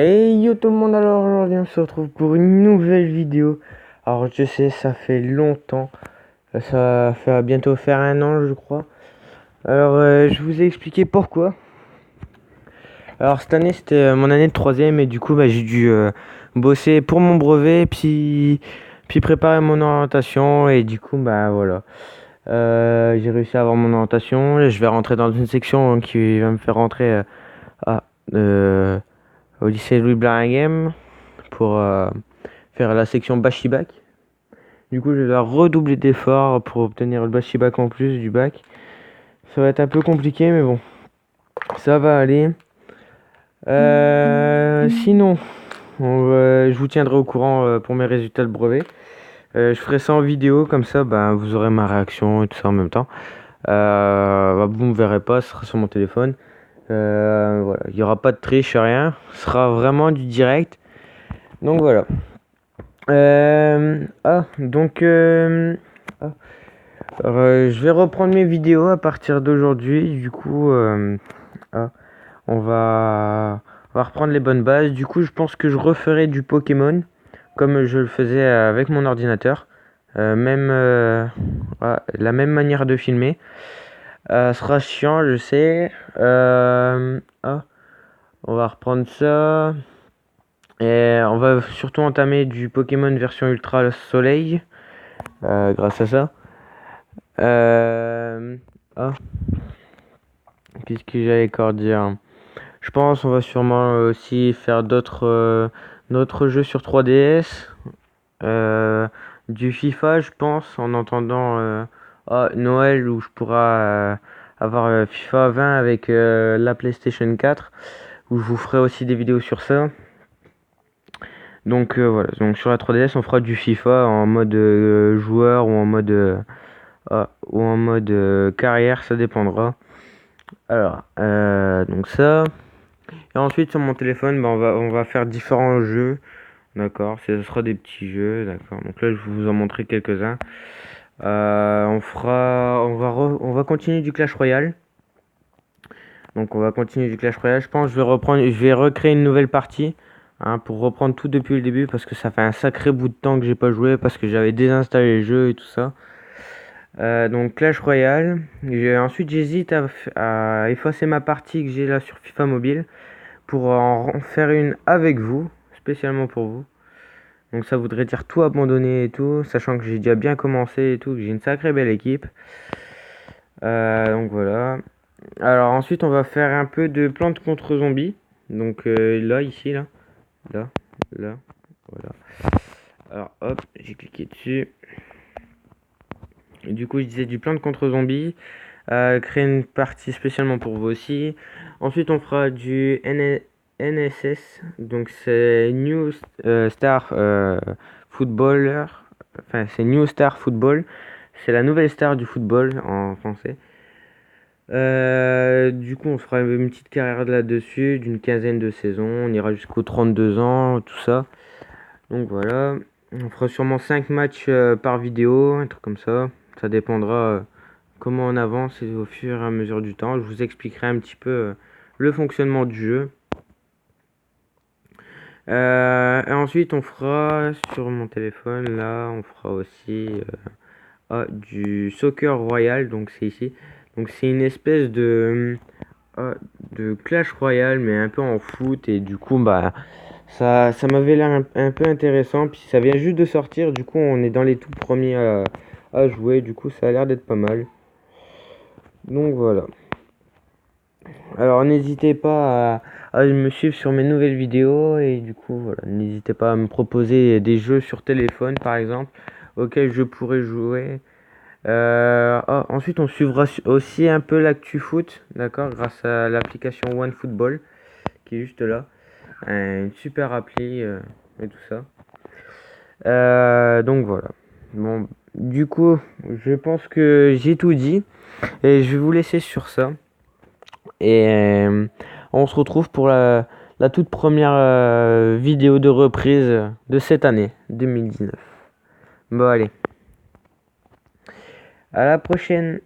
Hey yo tout le monde, alors aujourd'hui on se retrouve pour une nouvelle vidéo. Alors je sais, ça fait longtemps, ça va bientôt faire un an je crois. Alors je vous ai expliqué pourquoi. Alors cette année c'était mon année de troisième et du coup j'ai dû bosser pour mon brevet puis préparer mon orientation et du coup voilà. J'ai réussi à avoir mon orientation et je vais rentrer dans une section qui va me faire rentrer à, euh, au lycée Louis Blingham pour faire la section Bachibac. Du coup, je vais redoubler d'efforts pour obtenir le Bachibac en plus du bac. Ça va être un peu compliqué, mais bon, ça va aller. Sinon, je vous tiendrai au courant pour mes résultats de brevet. Je ferai ça en vidéo, comme ça, vous aurez ma réaction et tout ça en même temps. Vous me verrez pas, ce sera sur mon téléphone. Voilà, il n'y aura pas de triche, rien. Ce sera vraiment du direct. Donc voilà. Je vais reprendre mes vidéos à partir d'aujourd'hui. Du coup, ah, on va reprendre les bonnes bases. Du coup, je pense que je referai du Pokémon comme je le faisais avec mon ordinateur. La même manière de filmer. Ce sera chiant, je sais. On va reprendre ça. Et on va surtout entamer du Pokémon version Ultra Soleil. Grâce à ça. Euh, ah, Qu'est-ce que j'allais encore dire? Je pense on va sûrement aussi faire d'autres jeux sur 3DS. Du FIFA, je pense, en entendant Noël où je pourrai avoir FIFA 20 avec la PlayStation 4, où je vous ferai aussi des vidéos sur ça. Donc voilà, donc sur la 3DS on fera du FIFA en mode joueur ou en mode carrière, ça dépendra. Alors, donc ça. Et ensuite sur mon téléphone, on va faire différents jeux. D'accord, ce sera des petits jeux, d'accord. Donc là, je vais vous en montrer quelques-uns. On va continuer du Clash Royale. Donc on va continuer du Clash Royale. Je pense que je vais recréer une nouvelle partie. Pour reprendre tout depuis le début parce que ça fait un sacré bout de temps que j'ai pas joué parce que j'avais désinstallé le jeu et tout ça. Donc Clash Royale. Ensuite j'hésite à effacer ma partie que j'ai là sur FIFA Mobile pour en faire une avec vous, spécialement pour vous. Donc ça voudrait dire tout abandonner et tout, sachant que j'ai déjà bien commencé et tout, que j'ai une sacrée belle équipe. Donc voilà. Alors ensuite on va faire un peu de plantes contre zombies. Donc là, ici, là, là, voilà. Alors hop, j'ai cliqué dessus. Et du coup je disais du plante contre zombies. Créer une partie spécialement pour vous aussi. Ensuite on fera du NSS, donc c'est New Star Footballer. Enfin, c'est New Star Football. C'est la nouvelle star du football en français. Du coup, on fera une petite carrière là-dessus, d'une quinzaine de saisons. On ira jusqu'aux 32 ans, tout ça. Donc voilà. On fera sûrement 5 matchs par vidéo, un truc comme ça. Ça dépendra comment on avance et au fur et à mesure du temps. Je vous expliquerai un petit peu le fonctionnement du jeu. Et ensuite, on fera sur mon téléphone, là, on fera aussi du Soccer Royal, donc c'est ici. Donc c'est une espèce de Clash Royale, mais un peu en foot, et du coup, ça m'avait l'air un peu intéressant, puis ça vient juste de sortir, du coup, on est dans les tout premiers à jouer, du coup, ça a l'air d'être pas mal. Donc voilà. Alors n'hésitez pas à me suivre sur mes nouvelles vidéos et du coup voilà, n'hésitez pas à me proposer des jeux sur téléphone par exemple auxquels je pourrais jouer. Ensuite on suivra aussi un peu l'actu foot, d'accord, grâce à l'application OneFootball qui est juste là. Une super appli et tout ça. Donc voilà. Bon, du coup, je pense que j'ai tout dit et je vais vous laisser sur ça. Et on se retrouve pour la toute première vidéo de reprise de cette année 2019. Bon allez, à la prochaine.